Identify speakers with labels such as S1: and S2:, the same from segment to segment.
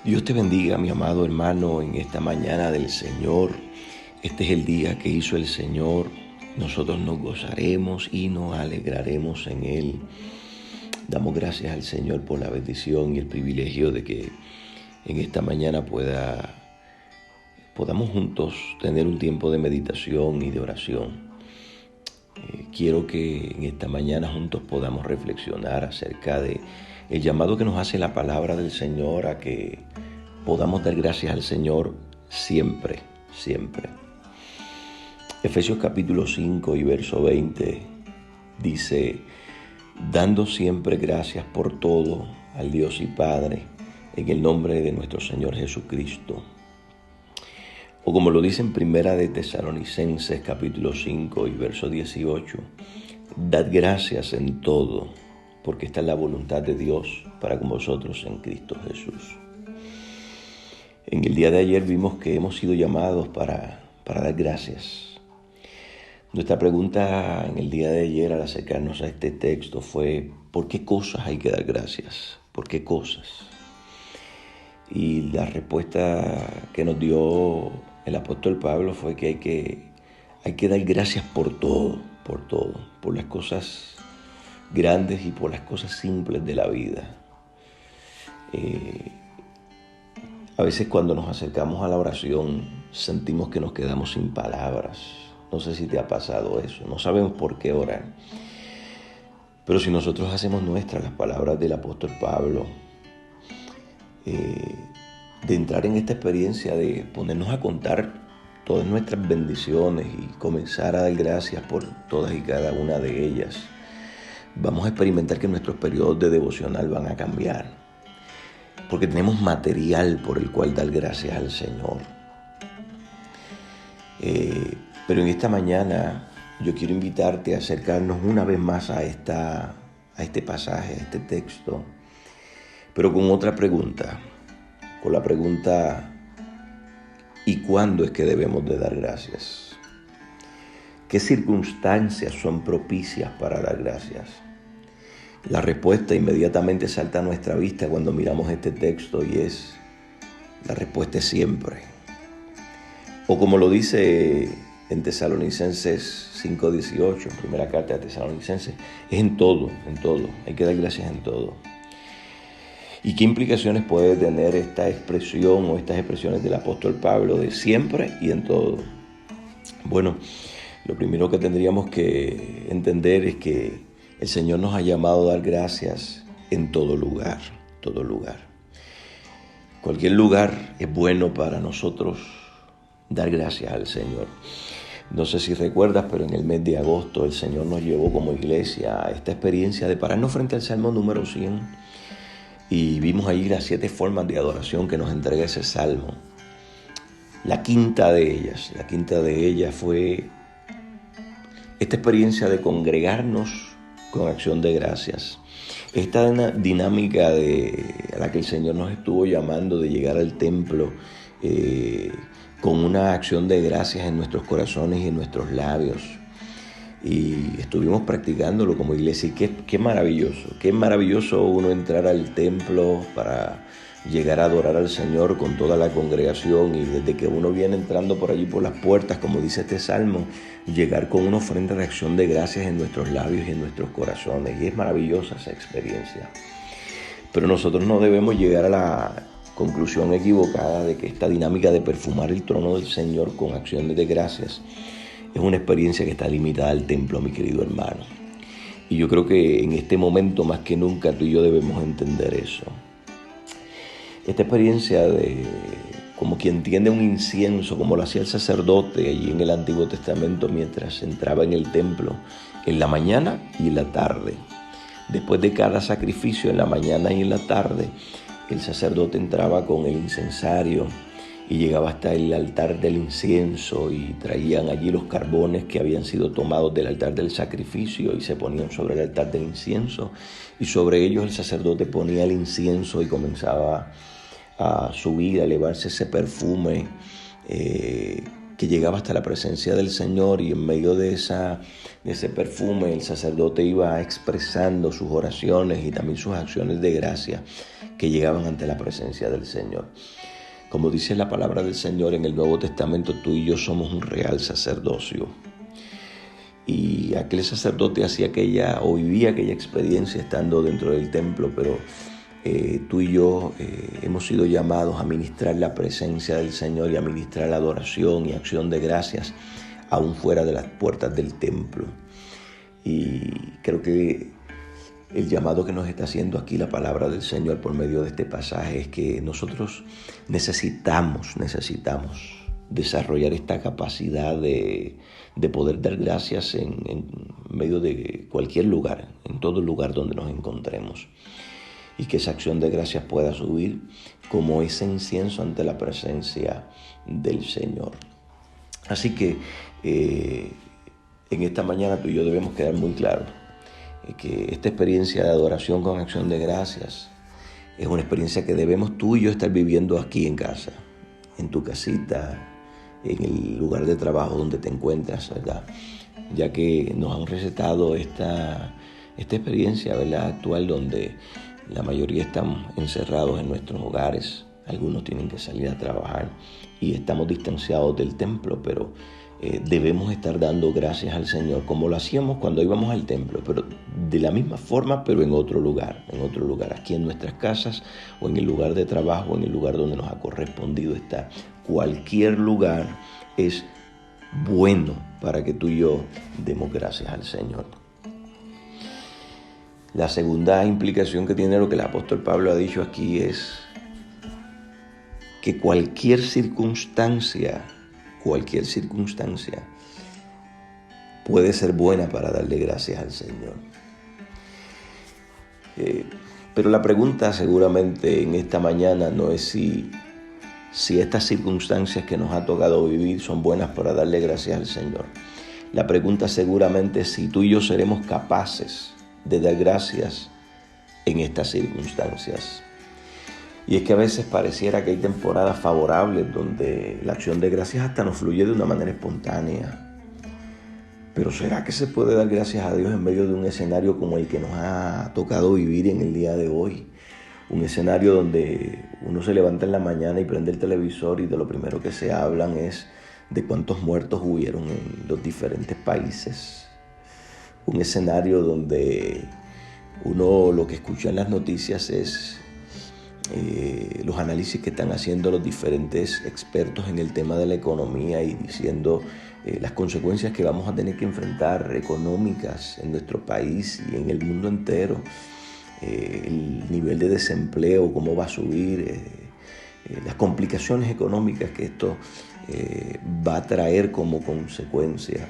S1: Dios te bendiga, mi amado hermano, en esta mañana del Señor. Este es el día que hizo el Señor. Nosotros nos gozaremos y nos alegraremos en Él. Damos gracias al Señor por la bendición y el privilegio de que en esta mañana podamos juntos tener un tiempo de meditación y de oración. Quiero que en esta mañana juntos podamos reflexionar acerca de el llamado que nos hace la palabra del Señor a que podamos dar gracias al Señor siempre, siempre. Efesios capítulo 5 y verso 20 dice: dando siempre gracias por todo al Dios y Padre, en el nombre de nuestro Señor Jesucristo. O como lo dice en Primera de Tesalonicenses capítulo 5 y verso 18, dad gracias en todo, porque esta es la voluntad de Dios para con vosotros en Cristo Jesús. En el día de ayer vimos que hemos sido llamados para dar gracias. Nuestra pregunta en el día de ayer al acercarnos a este texto fue: ¿por qué cosas hay que dar gracias? ¿Por qué cosas? Y la respuesta que nos dio el apóstol Pablo fue que hay que dar gracias por todo, por las cosas grandes y por las cosas simples de la vida. A veces cuando nos acercamos a la oración sentimos que nos quedamos sin palabras. No sé si te ha pasado eso, no sabemos por qué orar. Pero si nosotros hacemos nuestras las palabras del apóstol Pablo, de entrar en esta experiencia de ponernos a contar todas nuestras bendiciones y comenzar a dar gracias por todas y cada una de ellas, vamos a experimentar que nuestros periodos de devocional van a cambiar, porque tenemos material por el cual dar gracias al Señor. Pero en esta mañana yo quiero invitarte a acercarnos una vez más a este pasaje, a este texto, pero con otra pregunta, con la pregunta: ¿y cuándo es que debemos de dar gracias? ¿Qué circunstancias son propicias para dar gracias? La respuesta inmediatamente salta a nuestra vista cuando miramos este texto y la respuesta es siempre. O como lo dice en Tesalonicenses 5:18, primera carta de Tesalonicenses, es en todo, hay que dar gracias en todo. ¿Y qué implicaciones puede tener esta expresión o estas expresiones del apóstol Pablo de siempre y en todo? Bueno, lo primero que tendríamos que entender es que el Señor nos ha llamado a dar gracias en todo lugar, todo lugar. Cualquier lugar es bueno para nosotros dar gracias al Señor. No sé si recuerdas, pero en el mes de agosto el Señor nos llevó como iglesia a esta experiencia de pararnos frente al Salmo número 100 y vimos ahí las 7 formas de adoración que nos entrega ese Salmo. La quinta de ellas fue esta experiencia de congregarnos con acción de gracias. Esta dinámica a la que el Señor nos estuvo llamando de llegar al templo con una acción de gracias en nuestros corazones y en nuestros labios. Y estuvimos practicándolo como iglesia y qué maravilloso uno entrar al templo para llegar a adorar al Señor con toda la congregación, y desde que uno viene entrando por allí por las puertas, como dice este salmo, llegar con una ofrenda de acción de gracias en nuestros labios y en nuestros corazones, y es maravillosa esa experiencia. Pero nosotros no debemos llegar a la conclusión equivocada de que esta dinámica de perfumar el trono del Señor con acciones de gracias es una experiencia que está limitada al templo, mi querido hermano. Y yo creo que en este momento más que nunca tú y yo debemos entender eso. Esta experiencia de como quien tiende un incienso, como lo hacía el sacerdote allí en el Antiguo Testamento mientras entraba en el templo, en la mañana y en la tarde. Después de cada sacrificio, en la mañana y en la tarde, el sacerdote entraba con el incensario y llegaba hasta el altar del incienso y traían allí los carbones que habían sido tomados del altar del sacrificio y se ponían sobre el altar del incienso, y sobre ellos el sacerdote ponía el incienso y comenzaba a subir, a elevarse ese perfume que llegaba hasta la presencia del Señor, y en medio de ese perfume el sacerdote iba expresando sus oraciones y también sus acciones de gracia que llegaban ante la presencia del Señor. Como dice la palabra del Señor en el Nuevo Testamento, tú y yo somos un real sacerdocio. Y aquel sacerdote hacía vivía aquella experiencia estando dentro del templo, pero tú y yo hemos sido llamados a ministrar la presencia del Señor y a ministrar la adoración y acción de gracias aún fuera de las puertas del templo. Y creo que el llamado que nos está haciendo aquí la palabra del Señor por medio de este pasaje es que nosotros necesitamos desarrollar esta capacidad de poder dar gracias en medio de cualquier lugar, en todo lugar donde nos encontremos. Y que esa acción de gracias pueda subir como ese incienso ante la presencia del Señor. Así que en esta mañana tú y yo debemos quedar muy claros que esta experiencia de adoración con acción de gracias es una experiencia que debemos tú y yo estar viviendo aquí en casa, en tu casita, en el lugar de trabajo donde te encuentras, ¿verdad? Ya que nos han recetado esta experiencia, ¿verdad?, actual, donde la mayoría estamos encerrados en nuestros hogares, algunos tienen que salir a trabajar y estamos distanciados del templo, pero debemos estar dando gracias al Señor como lo hacíamos cuando íbamos al templo, pero de la misma forma, pero en otro lugar, aquí en nuestras casas o en el lugar de trabajo, en el lugar donde nos ha correspondido estar. Cualquier lugar es bueno para que tú y yo demos gracias al Señor. La segunda implicación que tiene lo que el apóstol Pablo ha dicho aquí es que cualquier circunstancia puede ser buena para darle gracias al Señor. Pero la pregunta seguramente en esta mañana no es si estas circunstancias que nos ha tocado vivir son buenas para darle gracias al Señor. La pregunta seguramente es si tú y yo seremos capaces de dar gracias en estas circunstancias. Y es que a veces pareciera que hay temporadas favorables donde la acción de gracias hasta nos fluye de una manera espontánea. Pero ¿será que se puede dar gracias a Dios en medio de un escenario como el que nos ha tocado vivir en el día de hoy? Un escenario donde uno se levanta en la mañana y prende el televisor y de lo primero que se hablan es de cuántos muertos hubieron en los diferentes países. Un escenario donde uno lo que escucha en las noticias es los análisis que están haciendo los diferentes expertos en el tema de la economía y diciendo las consecuencias que vamos a tener que enfrentar económicas en nuestro país y en el mundo entero, el nivel de desempleo, cómo va a subir, las complicaciones económicas que esto va a traer como consecuencia.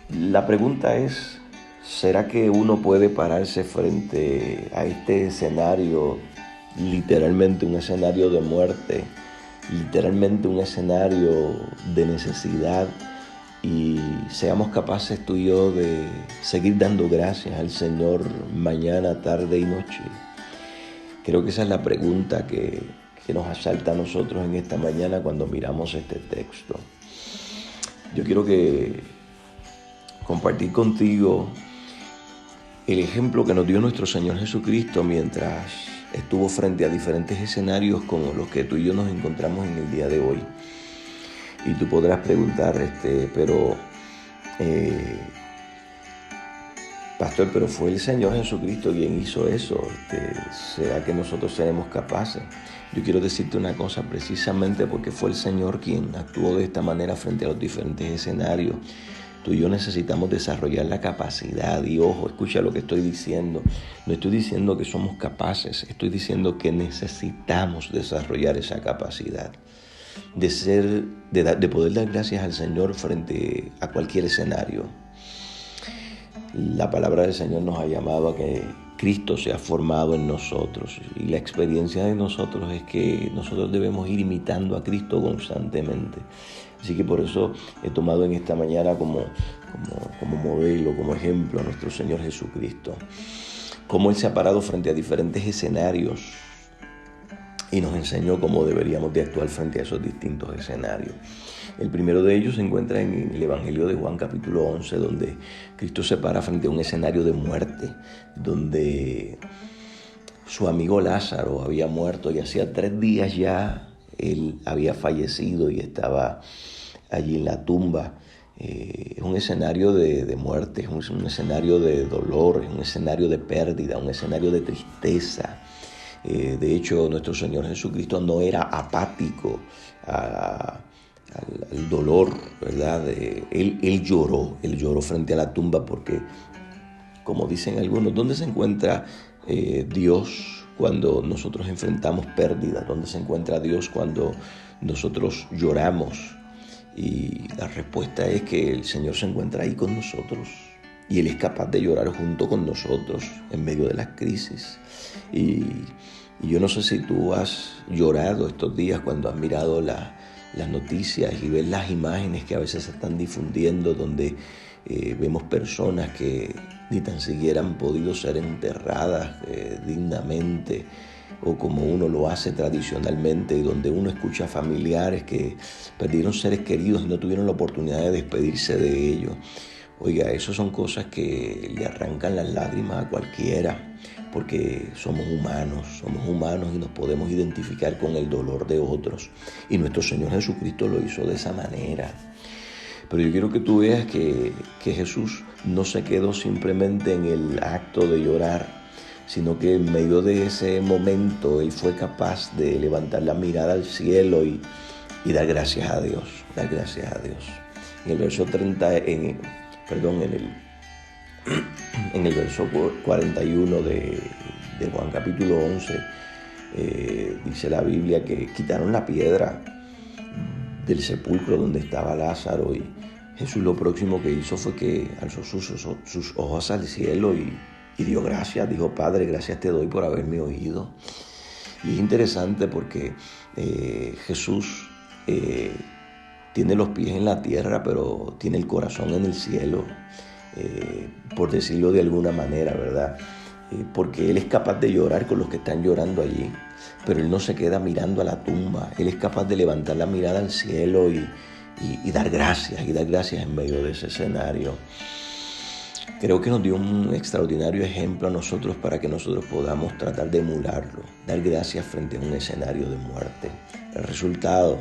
S1: La pregunta es, ¿será que uno puede pararse frente a este escenario, literalmente un escenario de muerte, literalmente un escenario de necesidad, y seamos capaces tú y yo de seguir dando gracias al Señor mañana, tarde y noche? Creo que esa es la pregunta que nos asalta a nosotros en esta mañana cuando miramos este texto. Yo quiero compartir contigo el ejemplo que nos dio nuestro Señor Jesucristo mientras estuvo frente a diferentes escenarios como los que tú y yo nos encontramos en el día de hoy. Y tú podrás preguntar, pastor, pero fue el Señor Jesucristo quien hizo eso. ¿Será que nosotros seremos capaces? Yo quiero decirte una cosa, precisamente porque fue el Señor quien actuó de esta manera frente a los diferentes escenarios. Tú y yo necesitamos desarrollar la capacidad. Y ojo, escucha lo que estoy diciendo. No estoy diciendo que somos capaces, estoy diciendo que necesitamos desarrollar esa capacidad de poder dar gracias al Señor frente a cualquier escenario. La palabra del Señor nos ha llamado a que Cristo sea formado en nosotros, y la experiencia de nosotros es que nosotros debemos ir imitando a Cristo constantemente. Así que por eso he tomado en esta mañana como modelo, como ejemplo a nuestro Señor Jesucristo, cómo Él se ha parado frente a diferentes escenarios y nos enseñó cómo deberíamos de actuar frente a esos distintos escenarios. El primero de ellos se encuentra en el Evangelio de Juan capítulo 11, donde Cristo se para frente a un escenario de muerte, donde su amigo Lázaro había muerto y hacía 3 días ya él había fallecido y estaba allí en la tumba. Es un escenario de muerte, es un escenario de dolor, es un escenario de pérdida, un escenario de tristeza. De hecho, nuestro Señor Jesucristo no era apático al dolor, ¿verdad? Él lloró frente a la tumba porque, como dicen algunos, ¿dónde se encuentra Dios cuando nosotros enfrentamos pérdidas? ¿Dónde se encuentra Dios cuando nosotros lloramos? Y la respuesta es que el Señor se encuentra ahí con nosotros y Él es capaz de llorar junto con nosotros en medio de las crisis. Y yo no sé si tú has llorado estos días cuando has mirado las noticias y ves las imágenes que a veces se están difundiendo donde vemos personas que ni tan siquiera han podido ser enterradas dignamente o como uno lo hace tradicionalmente, y donde uno escucha familiares que perdieron seres queridos y no tuvieron la oportunidad de despedirse de ellos. Oiga, eso son cosas que le arrancan las lágrimas a cualquiera, porque somos humanos y nos podemos identificar con el dolor de otros. Y nuestro Señor Jesucristo lo hizo de esa manera. Pero yo quiero que tú veas que Jesús no se quedó simplemente en el acto de llorar, sino que en medio de ese momento Él fue capaz de levantar la mirada al cielo y dar gracias a Dios, dar gracias a Dios. En el verso 30, en el verso 41 de Juan capítulo 11, dice la Biblia que quitaron la piedra del sepulcro donde estaba Lázaro, y Jesús lo próximo que hizo fue que alzó sus ojos al cielo y dio gracias. Dijo: Padre, gracias te doy por haberme oído. Y es interesante porque Jesús tiene los pies en la tierra, pero tiene el corazón en el cielo, por decirlo de alguna manera, ¿verdad? Porque Él es capaz de llorar con los que están llorando allí, pero Él no se queda mirando a la tumba. Él es capaz de levantar la mirada al cielo y dar gracias, en medio de ese escenario. Creo que nos dio un extraordinario ejemplo a nosotros para que nosotros podamos tratar de emularlo, dar gracias frente a un escenario de muerte. El resultado,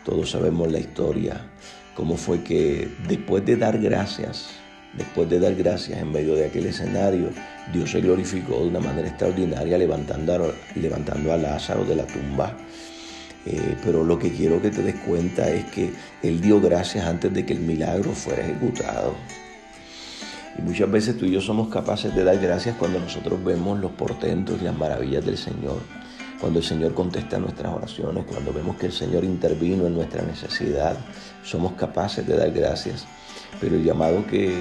S1: todos sabemos la historia, cómo fue que después de dar gracias en medio de aquel escenario, Dios se glorificó de una manera extraordinaria levantando a Lázaro de la tumba. Pero lo que quiero que te des cuenta es que Él dio gracias antes de que el milagro fuera ejecutado. Y muchas veces tú y yo somos capaces de dar gracias cuando nosotros vemos los portentos y las maravillas del Señor, cuando el Señor contesta nuestras oraciones, cuando vemos que el Señor intervino en nuestra necesidad. Somos capaces de dar gracias, pero el llamado que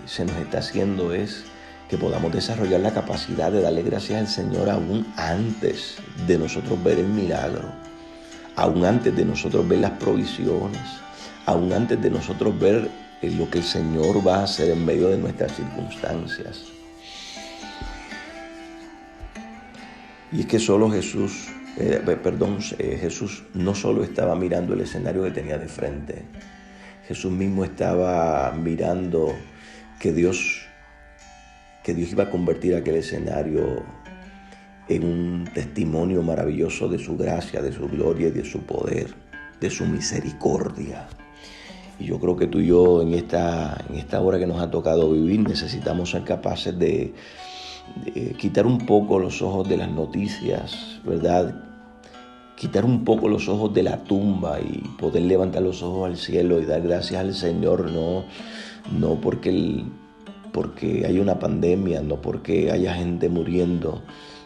S1: se nos está haciendo es que podamos desarrollar la capacidad de darle gracias al Señor aún antes de nosotros ver el milagro, aún antes de nosotros ver las provisiones, aún antes de nosotros ver lo que el Señor va a hacer en medio de nuestras circunstancias. Y es que Jesús no solo estaba mirando el escenario que tenía de frente. Jesús mismo estaba mirando que Dios iba a convertir aquel escenario en un testimonio maravilloso de su gracia, de su gloria y de su poder, de su misericordia. Y yo creo que tú y yo en esta hora que nos ha tocado vivir necesitamos ser capaces de quitar un poco los ojos de las noticias, ¿verdad? Quitar un poco los ojos de la tumba y poder levantar los ojos al cielo y dar gracias al Señor, no porque hay una pandemia, no porque haya gente muriendo.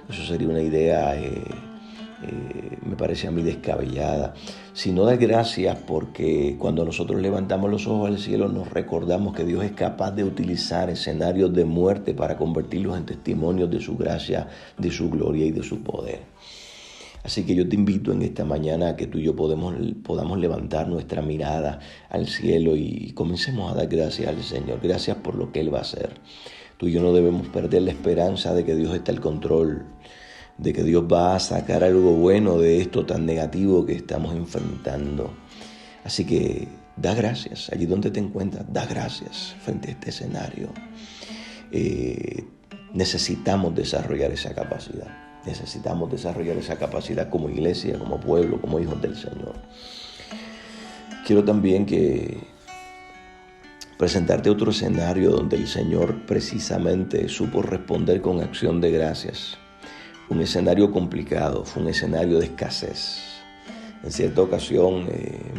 S1: Eso sería una idea, me parece a mí descabellada, sino dar gracias porque cuando nosotros levantamos los ojos al cielo nos recordamos que Dios es capaz de utilizar escenarios de muerte para convertirlos en testimonios de su gracia, de su gloria y de su poder. Así que yo te invito en esta mañana a que tú y yo podamos levantar nuestra mirada al cielo y comencemos a dar gracias al Señor. Gracias por lo que Él va a hacer. Tú y yo no debemos perder la esperanza de que Dios está al control, de que Dios va a sacar algo bueno de esto tan negativo que estamos enfrentando. Así que da gracias, allí donde te encuentras, da gracias frente a este escenario. Necesitamos desarrollar esa capacidad. Necesitamos desarrollar esa capacidad como iglesia, como pueblo, como hijos del Señor. Quiero también presentarte otro escenario donde el Señor precisamente supo responder con acción de gracias. Un escenario complicado, fue un escenario de escasez. En cierta ocasión,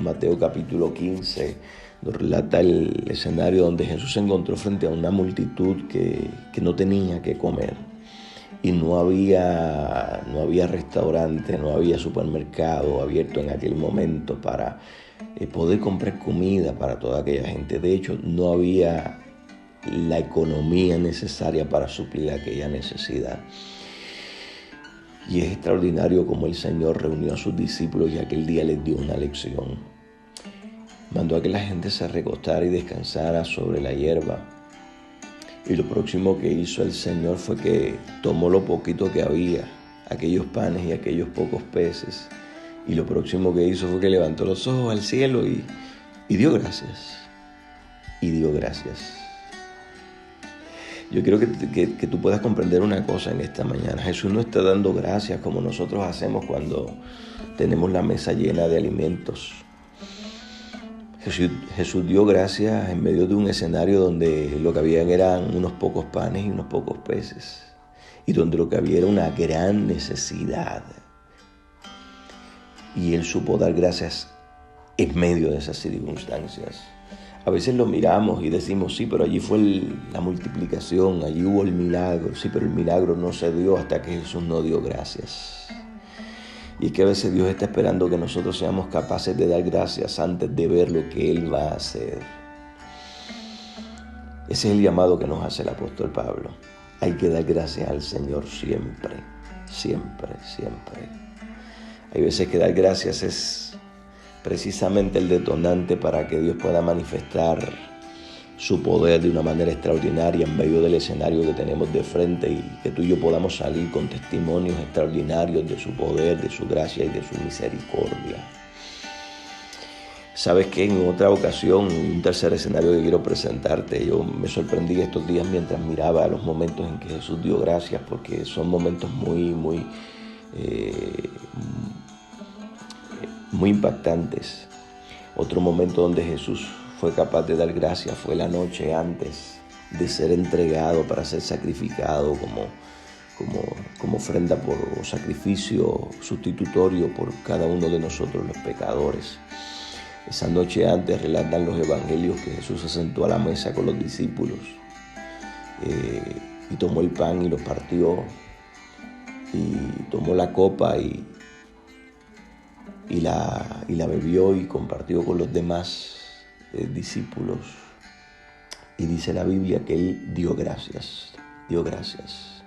S1: Mateo capítulo 15, nos relata el escenario donde Jesús se encontró frente a una multitud que no tenía que comer. Y no había restaurante, no había supermercado abierto en aquel momento para poder comprar comida para toda aquella gente. De hecho, no había la economía necesaria para suplir aquella necesidad. Y es extraordinario cómo el Señor reunió a sus discípulos y aquel día les dio una lección. Mandó a que la gente se recostara y descansara sobre la hierba. Y lo próximo que hizo el Señor fue que tomó lo poquito que había, aquellos panes y aquellos pocos peces. Y lo próximo que hizo fue que levantó los ojos al cielo y dio gracias. Y dio gracias. Yo quiero que tú puedas comprender una cosa en esta mañana. Jesús no está dando gracias como nosotros hacemos cuando tenemos la mesa llena de alimentos. Jesús dio gracias en medio de un escenario donde lo que habían eran unos pocos panes y unos pocos peces. Y donde lo que había era una gran necesidad. Y Él supo dar gracias en medio de esas circunstancias. A veces lo miramos y decimos, sí, pero allí fue la multiplicación, allí hubo el milagro. Sí, pero el milagro no se dio hasta que Jesús no dio gracias. Y es que a veces Dios está esperando que nosotros seamos capaces de dar gracias antes de ver lo que Él va a hacer. Ese es el llamado que nos hace el apóstol Pablo. Hay que dar gracias al Señor siempre, siempre, siempre. Hay veces que dar gracias es precisamente el detonante para que Dios pueda manifestar su poder de una manera extraordinaria en medio del escenario que tenemos de frente y que tú y yo podamos salir con testimonios extraordinarios de su poder, de su gracia y de su misericordia. Sabes que en otra ocasión, un tercer escenario que quiero presentarte, yo me sorprendí estos días mientras miraba los momentos en que Jesús dio gracias, porque son momentos muy impactantes. Otro momento donde Jesús fue capaz de dar gracias fue la noche antes de ser entregado para ser sacrificado como ofrenda o sacrificio sustitutorio por cada uno de nosotros los pecadores. Esa noche antes relatan los evangelios que Jesús se sentó a la mesa con los discípulos y tomó el pan y lo partió y tomó la copa y la bebió y compartió con los demás discípulos. Y dice la Biblia que Él dio gracias, dio gracias.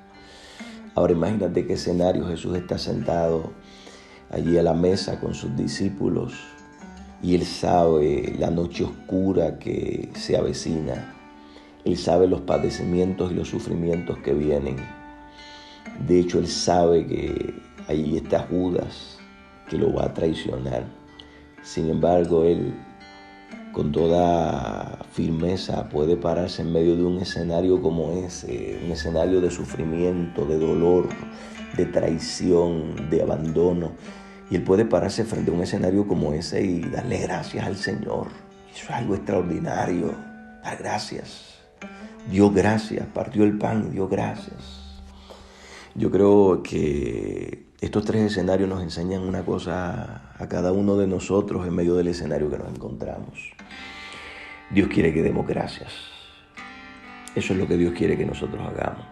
S1: Ahora imagínate qué escenario. Jesús está sentado allí a la mesa con sus discípulos y Él sabe la noche oscura que se avecina. Él sabe los padecimientos y los sufrimientos que vienen. De hecho, Él sabe que allí está Judas, que lo va a traicionar. Sin embargo, Él con toda firmeza puede pararse en medio de un escenario como ese, un escenario de sufrimiento, de dolor, de traición, de abandono. Y Él puede pararse frente a un escenario como ese y darle gracias al Señor. Eso es algo extraordinario, dar gracias. Dio gracias, partió el pan y dio gracias. Yo creo que estos tres escenarios nos enseñan una cosa a cada uno de nosotros en medio del escenario que nos encontramos. Dios quiere que demos gracias. Eso es lo que Dios quiere que nosotros hagamos.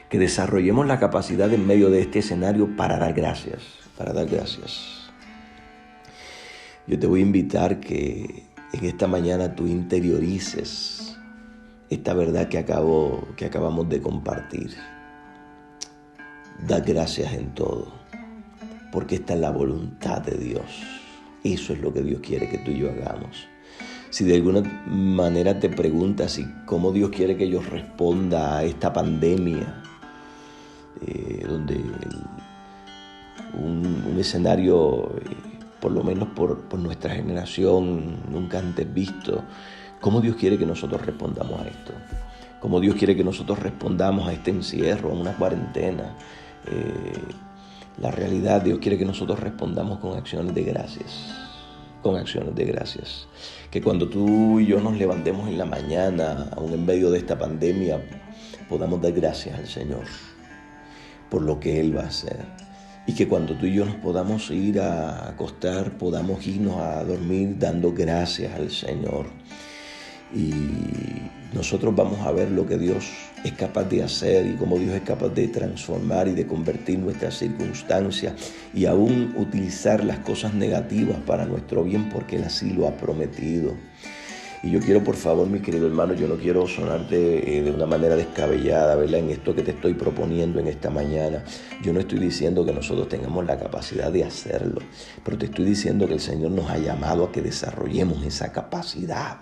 S1: Que desarrollemos la capacidad en medio de este escenario para dar gracias, para dar gracias. Yo te voy a invitar que en esta mañana tú interiorices esta verdad que acabamos de compartir. Da gracias en todo, porque esta es la voluntad de Dios. Eso es lo que Dios quiere que tú y yo hagamos. Si de alguna manera te preguntas cómo Dios quiere que yo responda a esta pandemia, donde un escenario, por lo menos por nuestra generación, nunca antes visto, ¿cómo Dios quiere que nosotros respondamos a esto? ¿Cómo Dios quiere que nosotros respondamos a este encierro, a una cuarentena? La realidad, Dios quiere que nosotros respondamos con acciones de gracias. Con acciones de gracias. Que cuando tú y yo nos levantemos en la mañana, aún en medio de esta pandemia, podamos dar gracias al Señor por lo que Él va a hacer. Y que cuando tú y yo nos podamos ir a acostar, podamos irnos a dormir dando gracias al Señor. Y nosotros vamos a ver lo que Dios es capaz de hacer y cómo Dios es capaz de transformar y de convertir nuestras circunstancias y aún utilizar las cosas negativas para nuestro bien, porque Él así lo ha prometido. Y yo quiero, por favor, mi querido hermano, yo no quiero sonarte de una manera descabellada, ¿verdad? En esto que te estoy proponiendo en esta mañana. Yo no estoy diciendo que nosotros tengamos la capacidad de hacerlo, pero te estoy diciendo que el Señor nos ha llamado a que desarrollemos esa capacidad.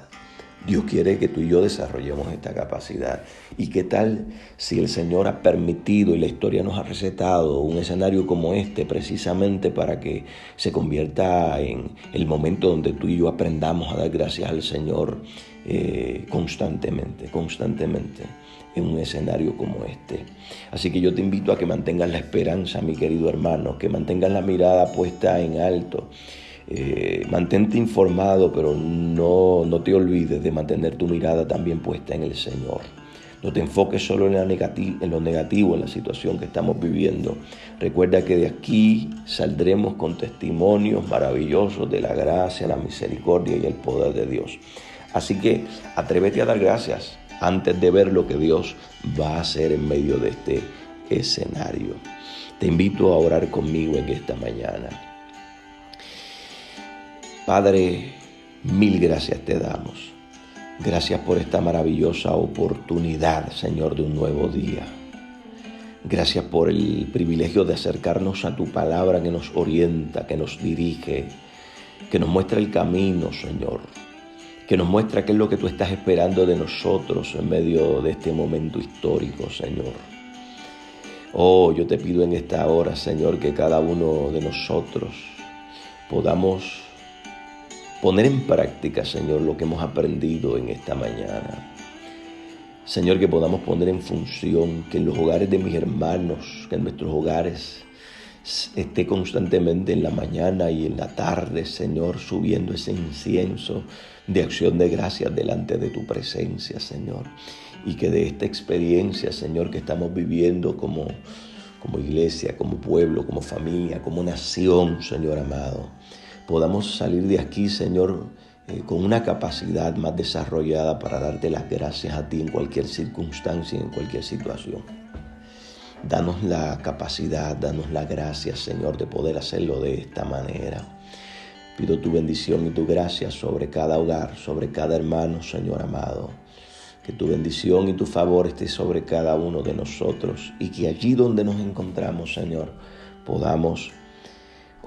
S1: Dios quiere que tú y yo desarrollemos esta capacidad. ¿Y qué tal si el Señor ha permitido y la historia nos ha recetado un escenario como este precisamente para que se convierta en el momento donde tú y yo aprendamos a dar gracias al Señor constantemente en un escenario como este? Así que yo te invito a que mantengas la esperanza, mi querido hermano, que mantengas la mirada puesta en alto. Mantente informado, pero no te olvides de mantener tu mirada también puesta en el Señor. No te enfoques solo en lo negativo, en la situación que estamos viviendo. Recuerda que de aquí saldremos con testimonios maravillosos de la gracia, la misericordia y el poder de Dios. Así que atrévete a dar gracias antes de ver lo que Dios va a hacer en medio de este escenario. Te invito a orar conmigo en esta mañana. Padre, mil gracias te damos. Gracias por esta maravillosa oportunidad, Señor, de un nuevo día. Gracias por el privilegio de acercarnos a tu palabra que nos orienta, que nos dirige, que nos muestra el camino, Señor, que nos muestra qué es lo que tú estás esperando de nosotros en medio de este momento histórico, Señor. Oh, yo te pido en esta hora, Señor, que cada uno de nosotros podamos poner en práctica, Señor, lo que hemos aprendido en esta mañana. Señor, que podamos poner en función, que en los hogares de mis hermanos, que en nuestros hogares esté constantemente en la mañana y en la tarde, Señor, subiendo ese incienso de acción de gracias delante de tu presencia, Señor. Y que de esta experiencia, Señor, que estamos viviendo como iglesia, como pueblo, como familia, como nación, Señor amado, podamos salir de aquí, Señor, con una capacidad más desarrollada para darte las gracias a ti en cualquier circunstancia y en cualquier situación. Danos la capacidad, danos la gracia, Señor, de poder hacerlo de esta manera. Pido tu bendición y tu gracia sobre cada hogar, sobre cada hermano, Señor amado. Que tu bendición y tu favor esté sobre cada uno de nosotros y que allí donde nos encontramos, Señor, podamos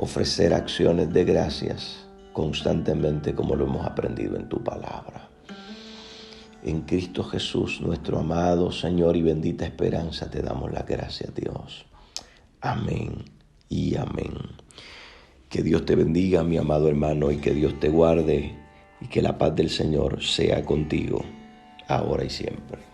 S1: ofrecer acciones de gracias constantemente como lo hemos aprendido en tu palabra. En Cristo Jesús, nuestro amado Señor y bendita esperanza, te damos las gracias, Dios. Amén y amén. Que Dios te bendiga, mi amado hermano, y que Dios te guarde y que la paz del Señor sea contigo, ahora y siempre.